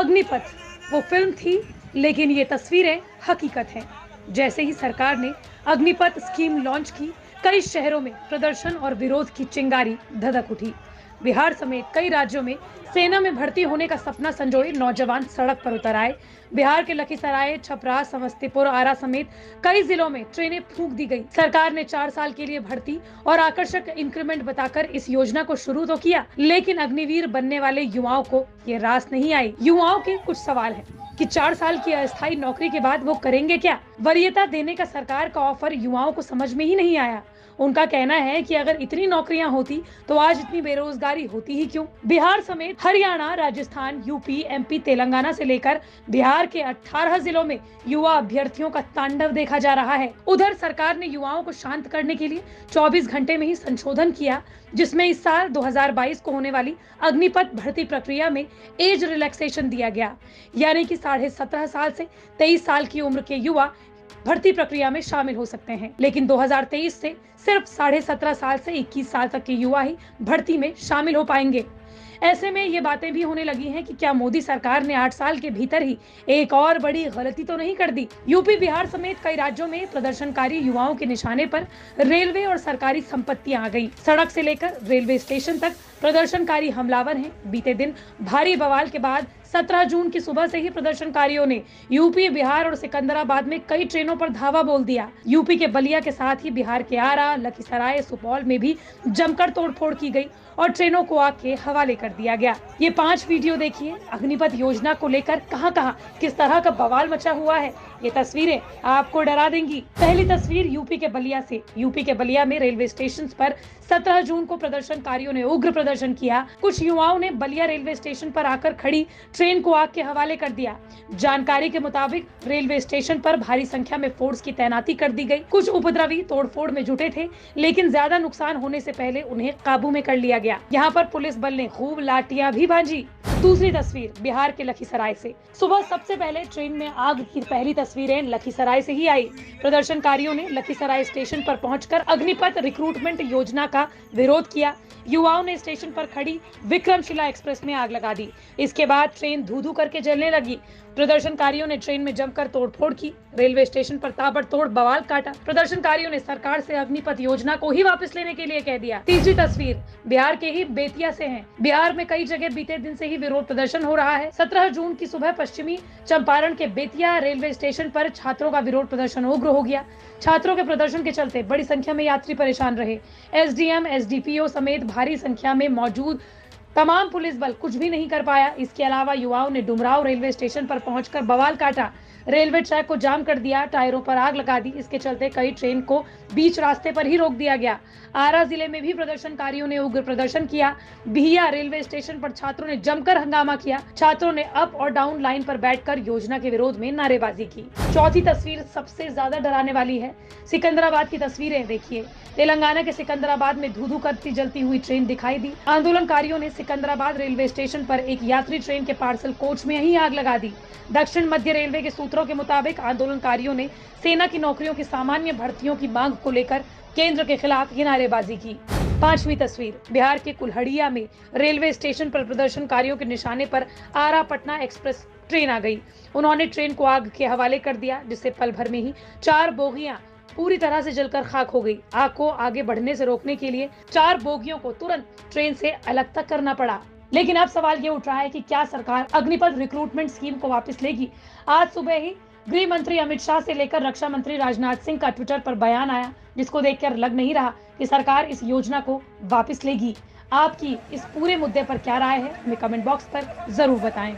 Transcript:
अग्निपथ वो फिल्म थी, लेकिन ये तस्वीरें हकीकत हैं। जैसे ही सरकार ने अग्निपथ स्कीम लॉन्च की, कई शहरों में प्रदर्शन और विरोध की चिंगारी धधक उठी। बिहार समेत कई राज्यों में सेना में भर्ती होने का सपना संजोए नौजवान सड़क पर उतर आए। बिहार के लखीसराय, छपरा, समस्तीपुर, आरा समेत कई जिलों में ट्रेनें फूंक दी गई। सरकार ने 4 साल के लिए भर्ती और आकर्षक इंक्रीमेंट बताकर इस योजना को शुरू तो किया, लेकिन अग्निवीर बनने वाले युवाओं को ये रास नहीं आई। युवाओं के कुछ सवाल हैं कि 4 साल की अस्थायी नौकरी के बाद वो करेंगे क्या। वरीयता देने का सरकार का ऑफर युवाओं को समझ में ही नहीं आया। उनका कहना है कि अगर इतनी नौकरियां होती तो आज इतनी बेरोजगारी होती ही क्यों। बिहार समेत हरियाणा, राजस्थान, यूपी, एमपी, तेलंगाना से लेकर बिहार के 18 जिलों में युवा अभ्यर्थियों का तांडव देखा जा रहा है। उधर सरकार ने युवाओं को शांत करने के लिए 24 घंटे में ही संशोधन किया, जिसमें इस साल 2022 को होने वाली अग्निपथ भर्ती प्रक्रिया में एज रिलैक्सेशन दिया गया, यानी कि 17.5 साल से 23 साल की उम्र के युवा भर्ती प्रक्रिया में शामिल हो सकते हैं। लेकिन 2023 से सिर्फ 17.5 साल से 21 साल तक के युवा ही भर्ती में शामिल हो पाएंगे। ऐसे में ये बातें भी होने लगी हैं कि क्या मोदी सरकार ने 8 साल के भीतर ही एक और बड़ी गलती तो नहीं कर दी। यूपी, बिहार समेत कई राज्यों में प्रदर्शनकारी युवाओं के निशाने पर रेलवे और सरकारी संपत्तियां आ गई। सड़क से लेकर रेलवे स्टेशन तक प्रदर्शनकारी हमलावर हैं। बीते दिन भारी बवाल के बाद 17 जून की सुबह से ही प्रदर्शनकारियों ने यूपी, बिहार और सिकंदराबाद में कई ट्रेनों पर धावा बोल दिया। यूपी के बलिया के साथ ही बिहार के आरा, लखीसराय, सुपौल में भी जमकर तोड़फोड़ की गई और ट्रेनों को आग के हवाले कर दिया गया। ये 5 वीडियो देखिए। अग्निपथ योजना को लेकर कहां-कहां किस तरह का बवाल मचा हुआ है, ये तस्वीरें आपको डरा देंगी। पहली तस्वीर यूपी के बलिया से। यूपी के बलिया में रेलवे स्टेशन पर 17 जून को प्रदर्शनकारियों ने उग्र प्रदर्शन किया। कुछ युवाओं ने बलिया रेलवे स्टेशन पर आकर खड़ी ट्रेन को आग के हवाले कर दिया। जानकारी के मुताबिक रेलवे स्टेशन पर भारी संख्या में फोर्स की तैनाती कर दी गई। कुछ उपद्रवी तोड़फोड़ में जुटे थे, लेकिन ज्यादा नुकसान होने से पहले उन्हें काबू में कर लिया गया। यहाँ पर पुलिस बल ने खूब लाठियां भी भांजी। दूसरी तस्वीर बिहार के लखीसराय से। सुबह सबसे पहले ट्रेन में आग की पहली तस्वीरें लखीसराय से ही आई। प्रदर्शनकारियों ने लखीसराय स्टेशन पर पहुंचकर अग्निपथ रिक्रूटमेंट योजना का विरोध किया। युवाओं ने स्टेशन पर खड़ी विक्रमशिला एक्सप्रेस में आग लगा दी। इसके बाद ट्रेन धू-धू करके जलने लगी। प्रदर्शनकारियों ने ट्रेन में जमकर तोड़फोड़ की। रेलवे स्टेशन पर ताबड़तोड़ बवाल काटा। प्रदर्शनकारियों ने सरकार से अग्निपथ योजना को ही वापस लेने के लिए कह दिया। तीसरी तस्वीर बिहार के ही बेतिया से है। बिहार में कई जगह बीते दिन से ही विरोध प्रदर्शन हो रहा है। 17 जून की सुबह पश्चिमी चंपारण के बेतिया रेलवे स्टेशन पर छात्रों का विरोध प्रदर्शन उग्र हो गया। छात्रों के प्रदर्शन के चलते बड़ी संख्या में यात्री परेशान रहे। एसडीएम, एसडीपीओ समेत भारी संख्या में मौजूद तमाम पुलिस बल कुछ भी नहीं कर पाया। इसके अलावा युवाओं ने डुमराव रेलवे स्टेशन पर पहुंचकर बवाल काटा। रेलवे ट्रैक को जाम कर दिया, टायरों पर आग लगा दी। इसके चलते कई ट्रेन को बीच रास्ते पर ही रोक दिया गया। आरा जिले में भी प्रदर्शनकारियों ने उग्र प्रदर्शन किया। बिहिया रेलवे स्टेशन पर छात्रों ने जमकर हंगामा किया। छात्रों ने अप और डाउन लाइन पर बैठकर योजना के विरोध में नारेबाजी की। चौथी तस्वीर सबसे ज्यादा डराने वाली है। सिकंदराबाद की तस्वीरें देखिए। तेलंगाना के सिकंदराबाद में धू-धू करती जलती हुई ट्रेन दिखाई दी। आंदोलनकारियों ने सिकंदराबाद रेलवे स्टेशन पर एक यात्री ट्रेन के पार्सल कोच में ही आग लगा दी। दक्षिण मध्य रेलवे के सूत्रों के मुताबिक आंदोलनकारियों ने सेना की नौकरियों की सामान्य भर्तियों की मांग को लेकर केंद्र के खिलाफ ये नारेबाजी की। 5वीं तस्वीर बिहार के कुल्हड़िया में रेलवे स्टेशन पर प्रदर्शनकारियों के निशाने पर आरा पटना एक्सप्रेस ट्रेन आ गई। उन्होंने ट्रेन को आग के हवाले कर दिया, जिससे पल भर में ही 4 बोगियां पूरी तरह से जलकर खाक हो गई। आग को आगे बढ़ने से रोकने के लिए 4 बोगियों को तुरंत ट्रेन से अलग तक करना पड़ा। लेकिन अब सवाल ये उठ रहा है कि क्या सरकार अग्निपथ रिक्रूटमेंट स्कीम को वापस लेगी। आज सुबह ही गृह मंत्री अमित शाह से लेकर रक्षा मंत्री राजनाथ सिंह का ट्विटर पर बयान आया, जिसको देखकर लग नहीं रहा कि सरकार इस योजना को वापस लेगी। आपकी इस पूरे मुद्दे पर क्या राय है, हमें कमेंट बॉक्स पर जरूर बताएं।